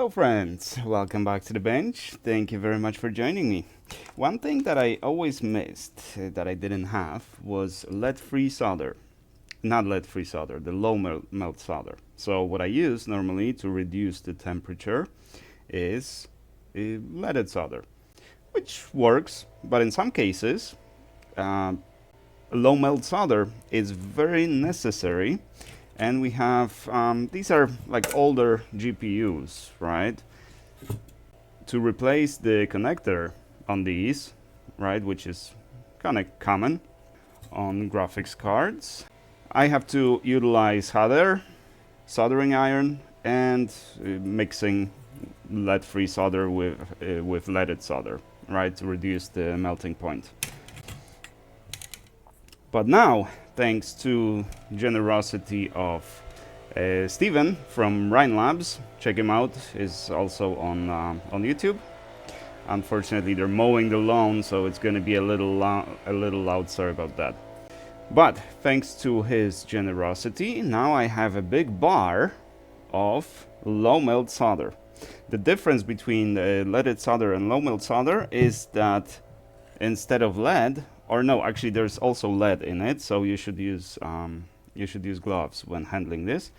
Hello friends, welcome back to the bench. Thank you very much for joining me. One thing that I always missed, that I didn't have, was lead-free solder. Not lead-free solder, the low melt solder. So what I use normally to reduce the temperature is leaded solder, which works, but in some cases, low melt solder is very necessary. And we have, these are like older GPUs, right? To replace the connector on these, right, which is kind of common on graphics cards, I have to utilize solder, soldering iron, and mixing lead-free solder with leaded solder, right, to reduce the melting point. But now, thanks to generosity of Steven from Rhine Labs, check him out, is also on YouTube. Unfortunately, they're mowing the lawn, so it's going to be a little loud. Sorry about that. But thanks to his generosity, now I have a big bar of low melt solder. The difference between leaded solder and low melt solder is that instead of lead, or no, actually there's also lead in it, so you should use gloves when handling this.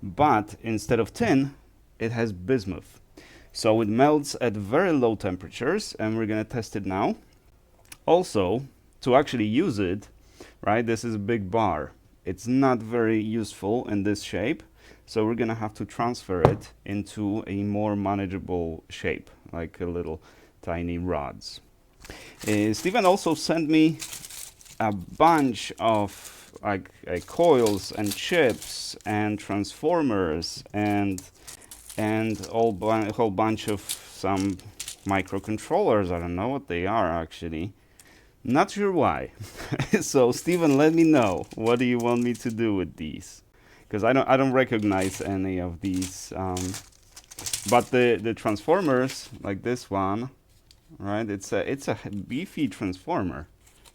But instead of tin, it has bismuth. So it melts at very low temperatures, and we're gonna test it now. Also, to actually use it, right, this is a big bar. It's not very useful in this shape, so we're gonna have to transfer it into a more manageable shape, like a little tiny rods. Steven also sent me a bunch of coils and chips and transformers and a whole bunch of some microcontrollers. I don't know what they are actually. Not sure why. So Steven, let me know. What do you want me to do with these? Because I don't recognize any of these. But the transformers, like this one, right? It's a beefy transformer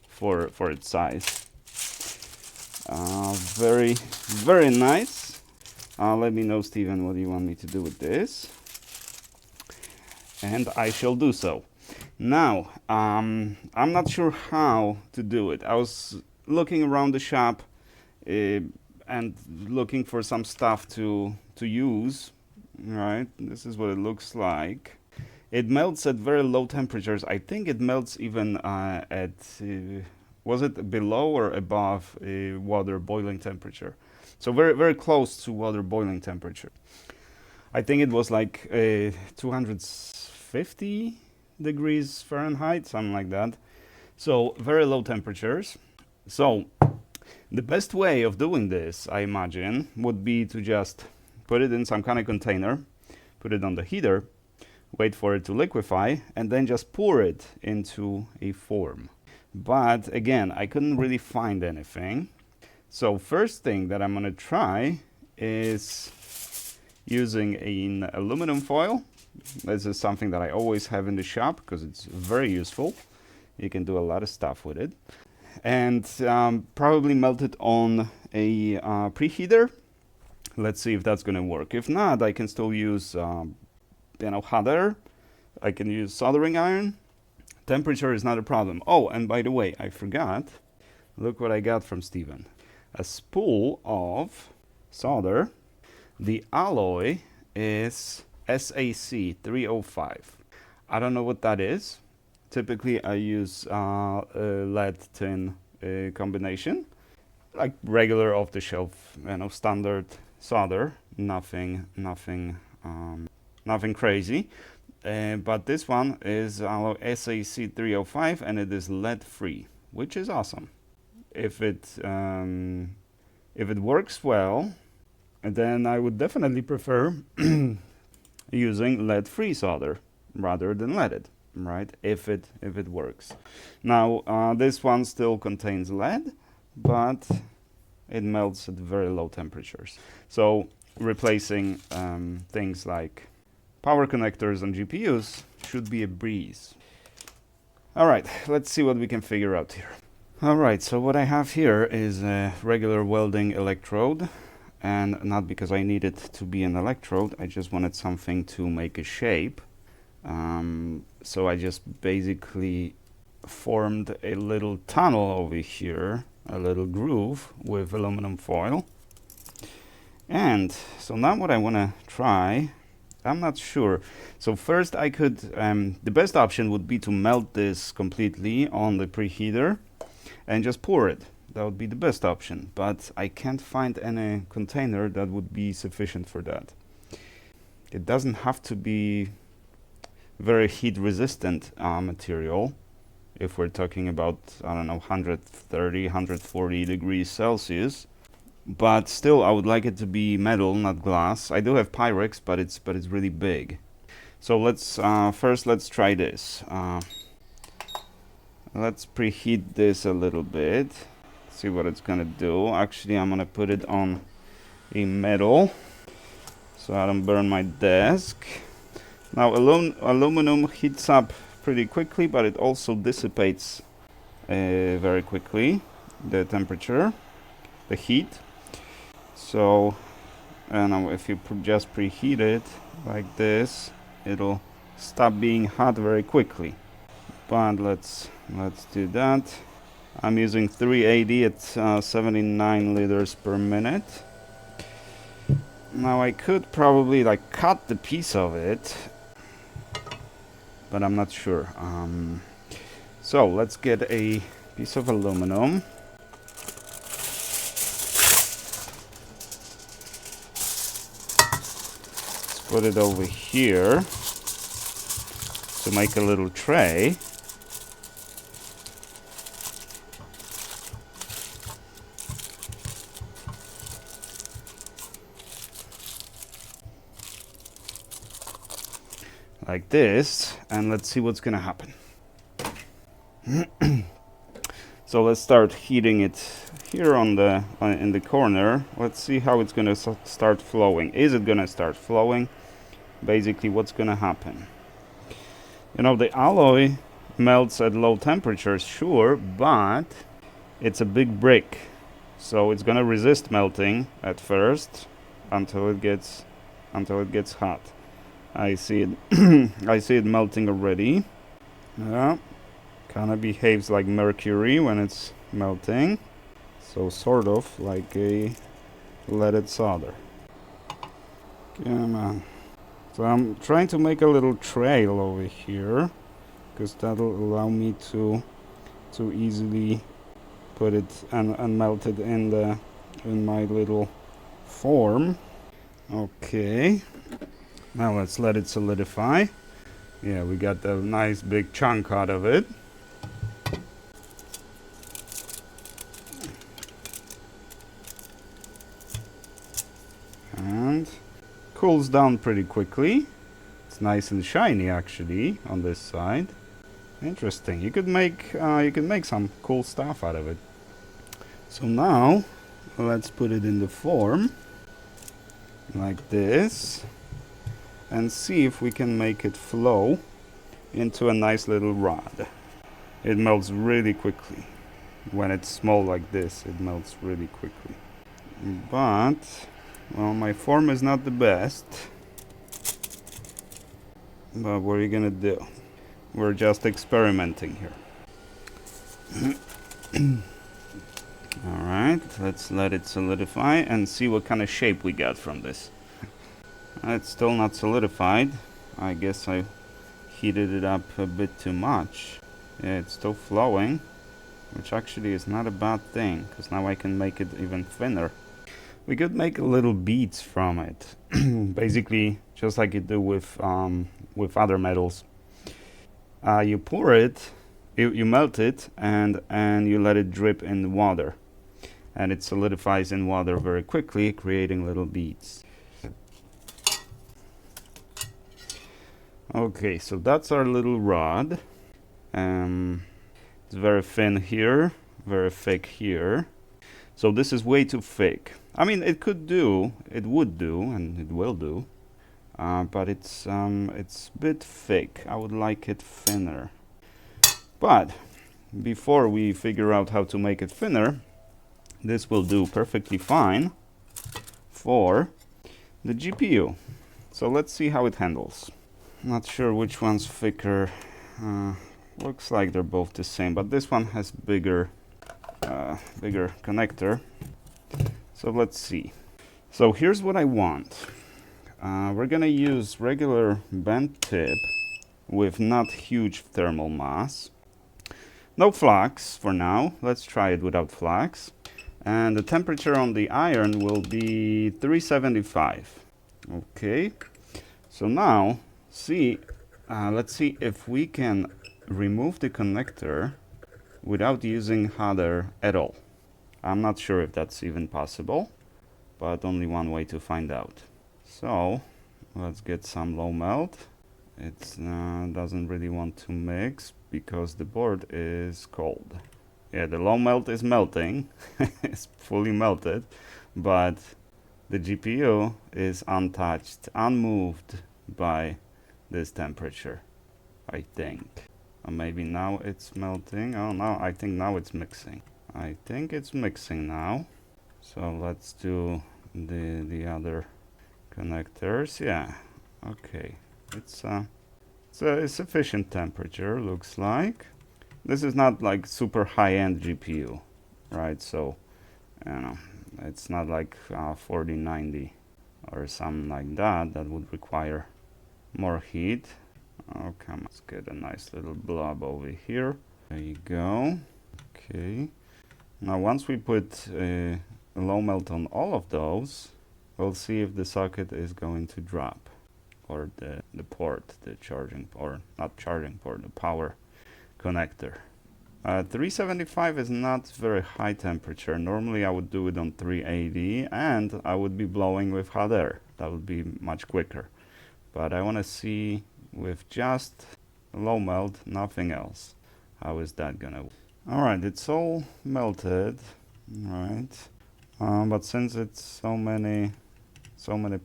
for its size. Very nice. Let me know, Steven, what do you want me to do with this, and I shall do so. Now, I'm not sure how to do it. I was looking around the shop and looking for some stuff to use. Right, this is what it looks like. It melts at very low temperatures. I think it melts even at, was it below or above water boiling temperature? So very close to water boiling temperature. I think it was like 250 degrees Fahrenheit, something like that. So very low temperatures. So the best way of doing this, I imagine, would be to just put it in some kind of container, put it on the heater, wait for it to liquefy, and then just pour it into a form. But again, I couldn't really find anything. So first thing that I'm gonna try is using an aluminum foil. This is something that I always have in the shop because it's very useful. You can do a lot of stuff with it. And probably melt it on a preheater. Let's see if that's gonna work. If not, I can still use hot air. I can use soldering iron. Temperature is not a problem. Oh, and by the way, I forgot. Look what I got from Steven. A spool of solder. The alloy is SAC 305. I don't know what that is. Typically, I use lead-tin combination, like regular off-the-shelf, standard solder. Nothing crazy. But this one is our SAC 305, and it is lead-free, which is awesome. If it works well, then I would definitely prefer using lead-free solder rather than leaded, right? If it works. Now this one still contains lead, but it melts at very low temperatures. So replacing things like power connectors on GPUs should be a breeze. All right, let's see what we can figure out here. All right, so what I have here is a regular welding electrode. and not because I need it to be an electrode. I just wanted something to make a shape. So I just basically formed a little tunnel over here, a little groove with aluminum foil. And so now what I want to try, I'm not sure. So first I could, the best option would be to melt this completely on the preheater and just pour it. That would be the best option, but I can't find any container that would be sufficient for that. It doesn't have to be very heat resistant material. If we're talking about, I don't know, 130, 140 degrees Celsius. But still, I would like it to be metal, not glass. I do have Pyrex, but it's really big. So let's first let's try this. Let's preheat this a little bit. See what it's gonna do. Actually, I'm gonna put it on a metal so I don't burn my desk. Now, aluminum heats up pretty quickly, but it also dissipates very quickly, the temperature, the heat. So, and if you just preheat it like this, it'll stop being hot very quickly. But let's do that. I'm using 380 at 79 liters per minute. Now I could probably like cut the piece of it, but I'm not sure. So let's get a piece of aluminum. Let's put it over here to make a little tray. Like this, and let's see what's gonna happen. So let's start heating it here on the in the corner. Let's see how it's gonna start flowing. Is it gonna start flowing? Basically, what's gonna happen? You know, the alloy melts at low temperatures, sure, but it's a big brick, so it's gonna resist melting at first until it gets hot. I see it. I see it melting already. Yeah, kind of behaves like mercury when it's melting. So sort of like a leaded solder. Come on. So I'm trying to make a little trail over here, because that'll allow me to easily put it and melt it in my little form. Okay. Now let's let it solidify. Yeah, we got a nice big chunk out of it. And cools down pretty quickly. It's nice and shiny actually on this side. Interesting. You could make some cool stuff out of it. So now let's put it in the form like this, and see if we can make it flow into a nice little rod. It melts really quickly. When it's small like this, it melts really quickly. But, well, my form is not the best. But what are you gonna do? We're just experimenting here. Alright, let's let it solidify and see what kind of shape we got from this. It's still not solidified. I guess I heated it up a bit too much. Yeah, it's still flowing, which actually is not a bad thing, because now I can make it even thinner. We could make little beads from it, basically just like you do with other metals. You pour it, you melt it, and you let it drip in the water, and it solidifies in water very quickly, creating little beads. Okay, so that's our little rod. It's very thin here, very thick here. So this is way too thick. I mean, it would do, and it will do. But it's a bit thick. I would like it thinner. But before we figure out how to make it thinner, this will do perfectly fine for the GPU. So let's see how it handles. Not sure which one's thicker. Looks like they're both the same, but this one has bigger connector. So let's see. So here's what I want. We're gonna use regular bent tip with not huge thermal mass. No flux for now. Let's try it without flux. And the temperature on the iron will be 375. Okay. So now, let's see if we can remove the connector without using hot air at all. I'm not sure if that's even possible, but only one way to find out. So let's get some low melt. It doesn't really want to mix because the board is cold. Yeah, the low melt is melting. It's fully melted, but the GPU is untouched, unmoved by this temperature, I think. Or maybe now it's melting. Oh no, I think now it's mixing. I think it's mixing now. So let's do the other connectors. Yeah, okay. It's a sufficient temperature, looks like. This is not like super high-end GPU, right? So, you know, it's not like 4090 or something like that would require more heat. Oh, come on. Let's get a nice little blob over here. There you go. Okay. Now, once we put a low melt on all of those, we'll see if the socket is going to drop, or the port, the charging, or not charging port, the power connector. 375 is not very high temperature. Normally I would do it on 380 and I would be blowing with hot air. That would be much quicker. But I want to see with just low melt, nothing else. How is that gonna work? Alright, it's all melted. Alright. But since it's so many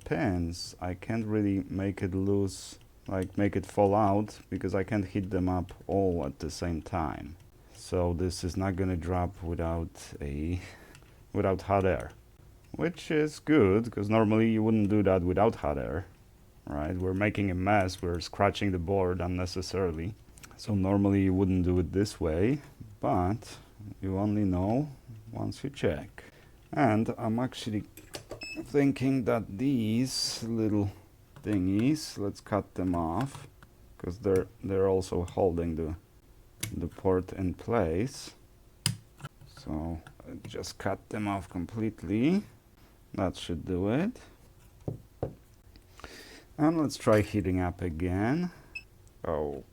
pins, I can't really make it loose, like make it fall out, because I can't heat them up all at the same time. So this is not gonna drop without hot air, which is good, because normally you wouldn't do that without hot air, right? We're making a mess, we're scratching the board unnecessarily. So normally you wouldn't do it this way, but you only know once you check. And I'm actually thinking that these little thingies, let's cut them off, because they're also holding the port in place. So just cut them off completely. That should do it. And let's try heating up again. Oh,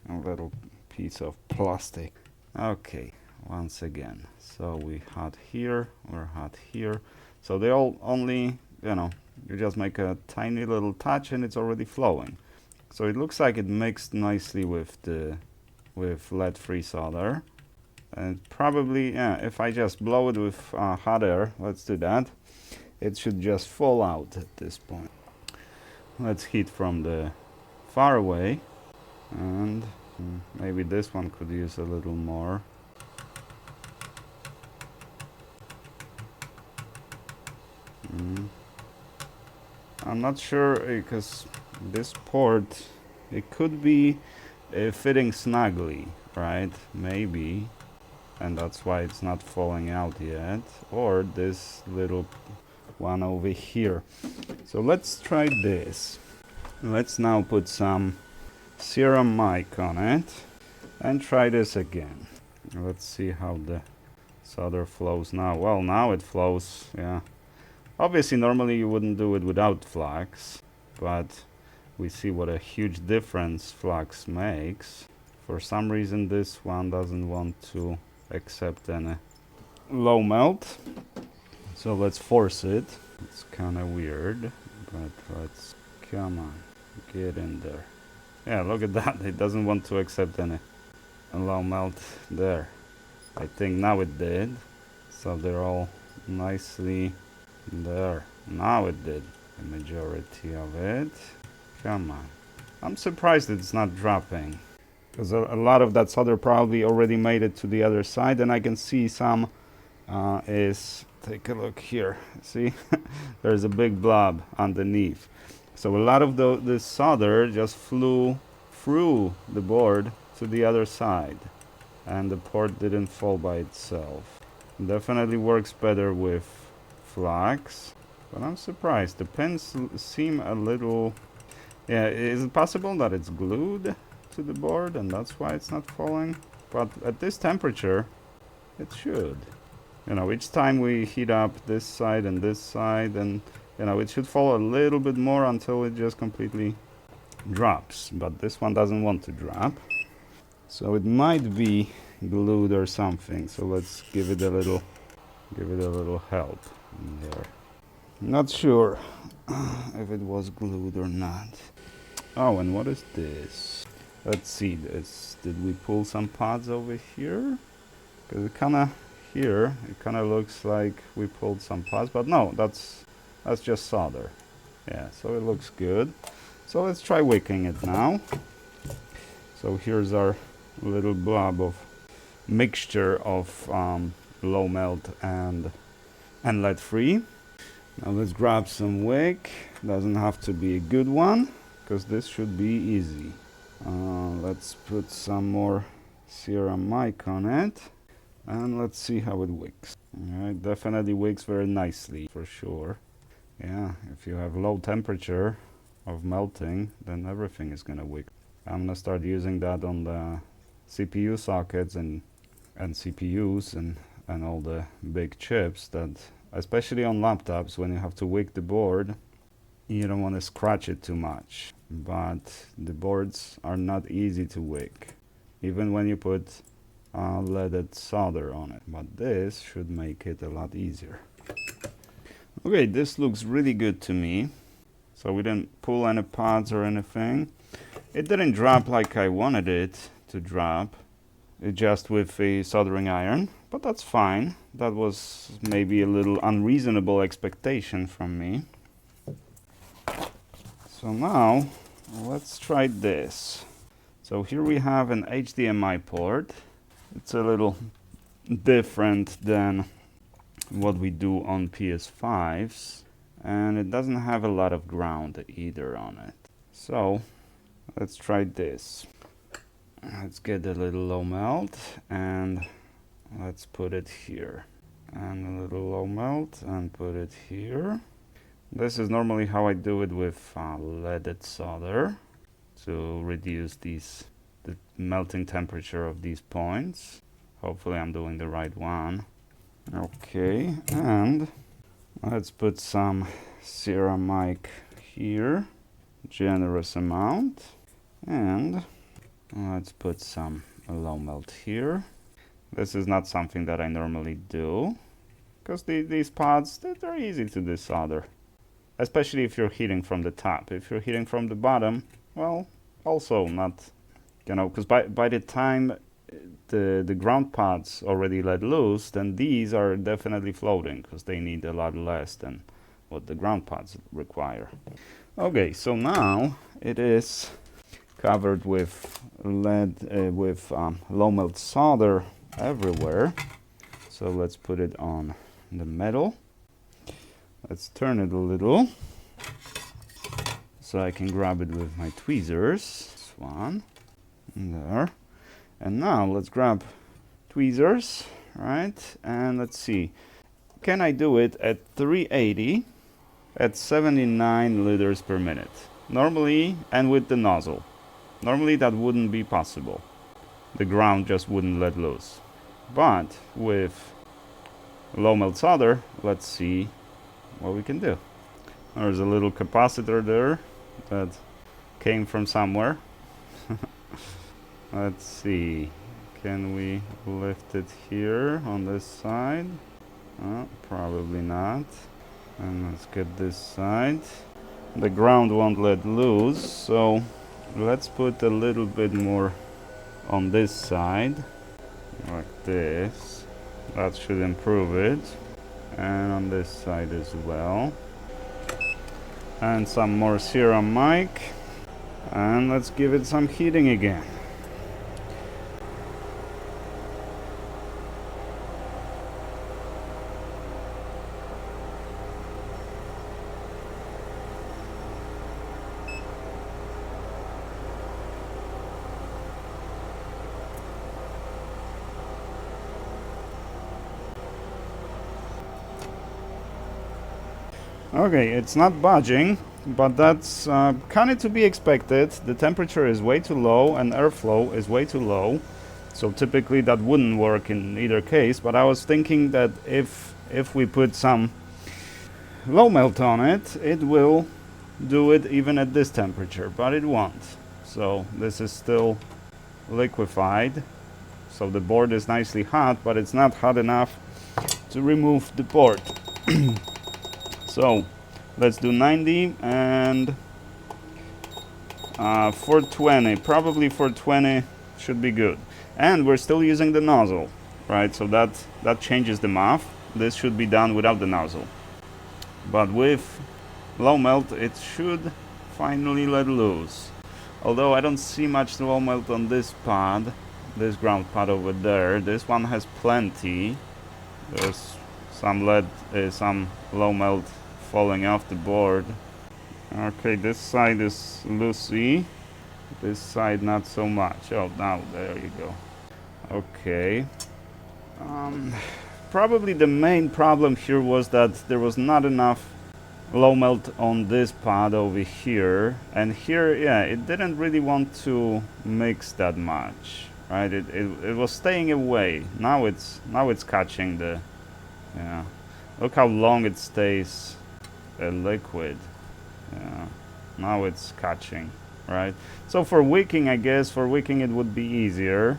a little piece of plastic. Okay, once again. So we hot here, we're hot here. So they all only, you just make a tiny little touch and it's already flowing. So it looks like it mixed nicely with lead-free solder. And probably, yeah, if I just blow it with hot air, let's do that, it should just fall out at this point. Let's heat from the far away, and maybe this one could use a little more. I'm not sure, because this port, it could be fitting snugly, right? Maybe, and that's why it's not falling out yet. Or this little one over here. So let's try this. Let's now put some serum mic on it and try this again. Let's see how the solder flows now. Well, now it flows, yeah. Obviously, normally you wouldn't do it without flux, but we see what a huge difference flux makes. For some reason, this one doesn't want to accept any low melt. So let's force it. It's kind of weird, but let's, come on, get in there. Yeah, look at that. It doesn't want to accept any low melt there. I think now it did. So they're all nicely there. Now it did. The majority of it. Come on. I'm surprised it's not dropping, because a lot of that solder probably already made it to the other side, and I can see some is take a look here. See, there's a big blob underneath. So a lot of this solder just flew through the board to the other side, and the port didn't fall by itself. Definitely works better with flux, but I'm surprised. The pins seem a little... Yeah, is it possible that it's glued to the board and that's why it's not falling? But at this temperature, it should. You know, each time we heat up this side, and you know, it should fall a little bit more until it just completely drops. But this one doesn't want to drop. So it might be glued or something. So let's give it a little help in there. Not sure if it was glued or not. Oh, and what is this? Let's see this. Did we pull some pods over here? Because it kind of looks like we pulled some pods, but no, that's just solder. Yeah, so it looks good. So let's try wicking it now. So here's our little blob of mixture of low melt and lead free. Now let's grab some wick. Doesn't have to be a good one, because this should be easy. Let's put some more ceramic on it, and let's see how it wicks. Alright, definitely wicks very nicely, for sure. Yeah, if you have low temperature of melting, then everything is gonna wick. I'm gonna start using that on the CPU sockets and CPUs and all the big chips, that especially on laptops, when you have to wick the board, you don't want to scratch it too much. But the boards are not easy to wick, even when you put leaded solder on it. But this should make it a lot easier. Okay, this looks really good to me. So we didn't pull any pods or anything. It didn't drop like I wanted it to drop, just with a soldering iron, but that's fine. That was maybe a little unreasonable expectation from me. So now let's try this. So here we have an HDMI port. It's a little different than what we do on PS5s, and it doesn't have a lot of ground either on it. So let's try this. Let's get a little low melt and let's put it here, and a little low melt and put it here. This is normally how I do it with leaded solder, to reduce the melting temperature of these points. Hopefully I'm doing the right one. Okay, and let's put some ceramic here, generous amount, and let's put some low melt here. This is not something that I normally do, because these pods, they're easy to desolder, especially if you're heating from the top. If you're heating from the bottom, well, also not, you know, because by the time the ground pods already let loose, then these are definitely floating, because they need a lot less than what the ground pods require. Okay, so now it is covered with low melt solder everywhere. So let's put it on the metal. Let's turn it a little so I can grab it with my tweezers. This one, there. And now let's grab tweezers, right? And let's see, can I do it at 380 at 79 liters per minute? Normally, and with the nozzle. Normally that wouldn't be possible. The ground just wouldn't let loose. But with low melt solder, let's see what we can do. There's a little capacitor there that came from somewhere. Let's see, can we lift it here on this side? Probably not. And let's get this side. The ground won't let loose, so let's put a little bit more on this side, like this. That should improve it. And on this side as well. And some more ceramic. And let's give it some heating again. Okay, it's not budging, but that's kind of to be expected. The temperature is way too low and airflow is way too low. So typically that wouldn't work in either case, but I was thinking that if we put some low melt on it, it will do it even at this temperature, but it won't. So this is still liquefied. So the board is nicely hot, but it's not hot enough to remove the board. So let's do 90 and 420. Probably 420 should be good. And we're still using the nozzle, right? So that changes the math. This should be done without the nozzle. But with low melt, it should finally let loose. Although I don't see much low melt on this pad, this ground pad over there. This one has plenty. There's some low melt falling off the board. Okay, this side is loosey. This side not so much. Oh, now there you go. Okay. Probably the main problem here was that there was not enough low melt on this pad over here, and here, yeah, it didn't really want to mix that much, right? It was staying away. Now it's catching the, yeah. Look how long it stays a liquid. Yeah. Now it's catching, right? So for wicking, I guess for wicking it would be easier.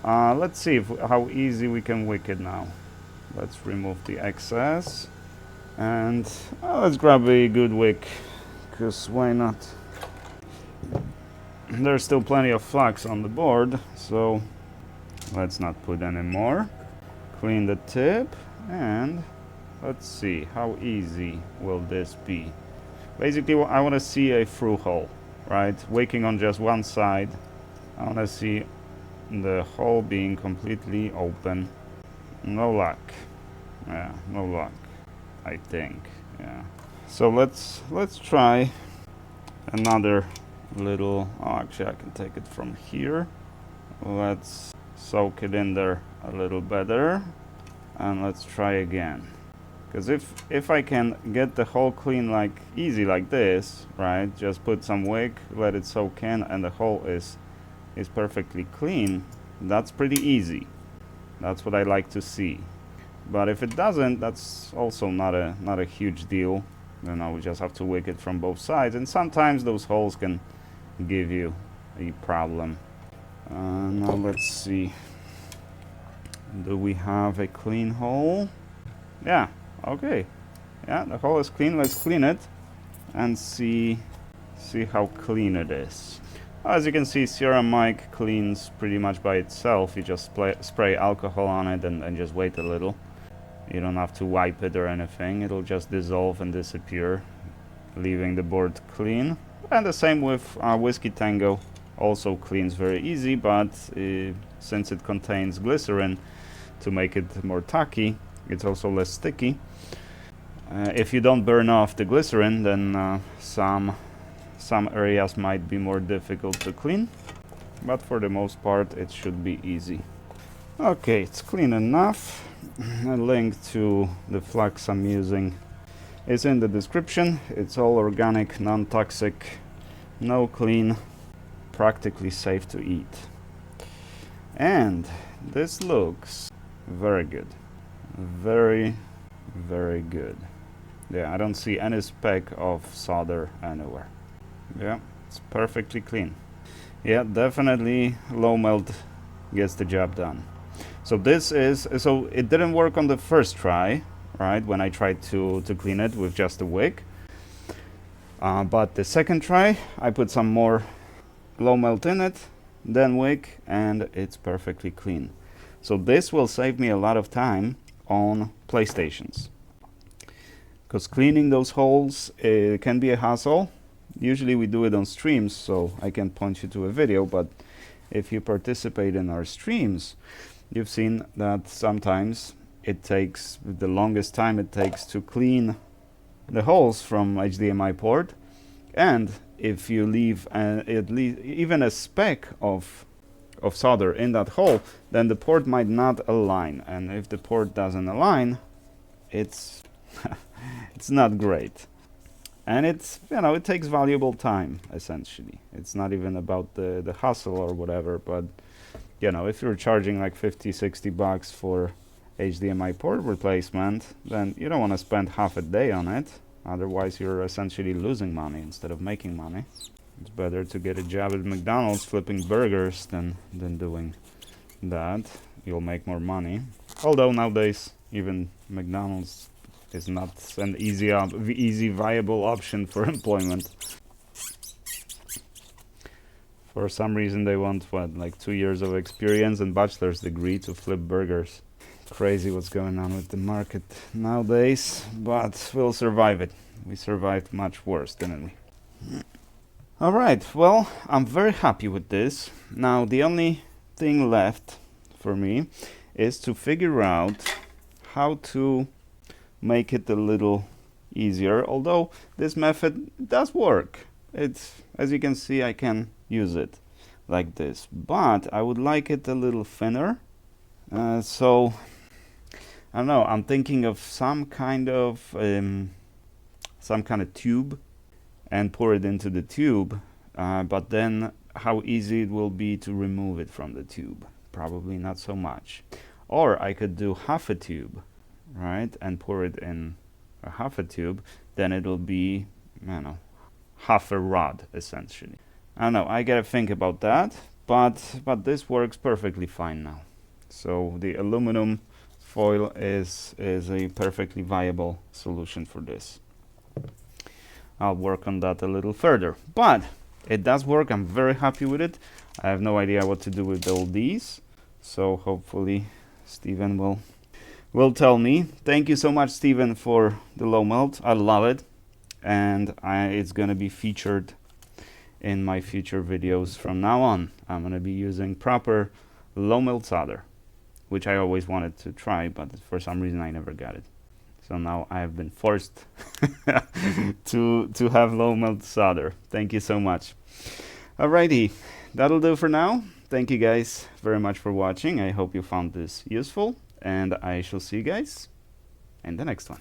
Let's see how easy we can wick it now. Let's remove the excess. And let's grab a good wick, because why not? There's still plenty of flux on the board, so let's not put any more. Clean the tip, and let's see, how easy will this be? Basically, I want to see a through hole, right? Wicking on just one side. I want to see the hole being completely open. No luck. Yeah, no luck. I think, yeah. So let's try another little. Oh, actually, I can take it from here. Let's soak it in there a little better, and let's try again. Because if I can get the hole clean like easy like this, right? Just put some wick, let it soak in, and the hole is perfectly clean. That's pretty easy. That's what I like to see. But if it doesn't, that's also not a huge deal. You know, we just have to wick it from both sides, and sometimes those holes can give you a problem. Now let's see. Do we have a clean hole? Yeah. Okay. Yeah, the hole is clean. Let's clean it and see how clean it is. As you can see, ceramic cleans pretty much by itself. You just spray alcohol on it and just wait a little. You don't have to wipe it or anything. It'll just dissolve and disappear, leaving the board clean. And the same with Whiskey Tango. Also cleans very easy, but since it contains glycerin to make it more tacky, it's also less sticky. If you don't burn off the glycerin, then some areas might be more difficult to clean, but for the most part it should be easy. Okay, it's clean enough. A link to the flux I'm using is in the description. It's all organic, non-toxic, no clean, practically safe to eat. And this looks very good. Very, very good. Yeah, I don't see any speck of solder anywhere. Yeah, it's perfectly clean. Yeah, definitely low melt gets the job done. So it didn't work on the first try, right? When I tried to clean it with just a wick. But the second try, I put some more low melt in it, then wick, and it's perfectly clean. So this will save me a lot of time on PlayStations, because cleaning those holes can be a hassle. Usually we do it on streams, so I can point you to a video, but if you participate in our streams, you've seen that sometimes it takes the longest time it takes to clean the holes from HDMI port, and if you leave at least even a speck of solder in that hole, then the port might not align, and if the port doesn't align, it's it's not great. And it's, you know, it takes valuable time, essentially. It's not even about the hustle or whatever, but, you know, if you're charging like 50, 60 bucks for HDMI port replacement, then you don't want to spend half a day on it. Otherwise, you're essentially losing money instead of making money. It's better to get a job at McDonald's flipping burgers than doing that. You'll make more money. Although nowadays, even McDonald's is not an easy viable option for employment. For some reason they want, what, like 2 years of experience and bachelor's degree to flip burgers. Crazy what's going on with the market nowadays, but we'll survive it. We survived much worse, didn't we? Alright, well, I'm very happy with this. Now the only thing left for me is to figure out how to make it a little easier, although this method does work. It's, as you can see, I can use it like this, but I would like it a little thinner. So I don't know, I'm thinking of some kind of tube and pour it into the tube, but then how easy it will be to remove it from the tube. Probably not so much. Or I could do half a tube, right, and pour it in a half a tube, then it'll be, you know, half a rod essentially. I don't know, I gotta think about that, but this works perfectly fine now. So the aluminum foil is a perfectly viable solution for this. I'll work on that a little further, but it does work. I'm very happy with it. I have no idea what to do with all these, so hopefully Steven will tell me. Thank you so much, Steven, for the low melt. I love it, and it's gonna be featured in my future videos from now on. I'm gonna be using proper low melt solder, which I always wanted to try, but for some reason I never got it. So now I have been forced to have low melt solder. Thank you so much. Alrighty, that'll do for now. Thank you guys very much for watching. I hope you found this useful, and I shall see you guys in the next one.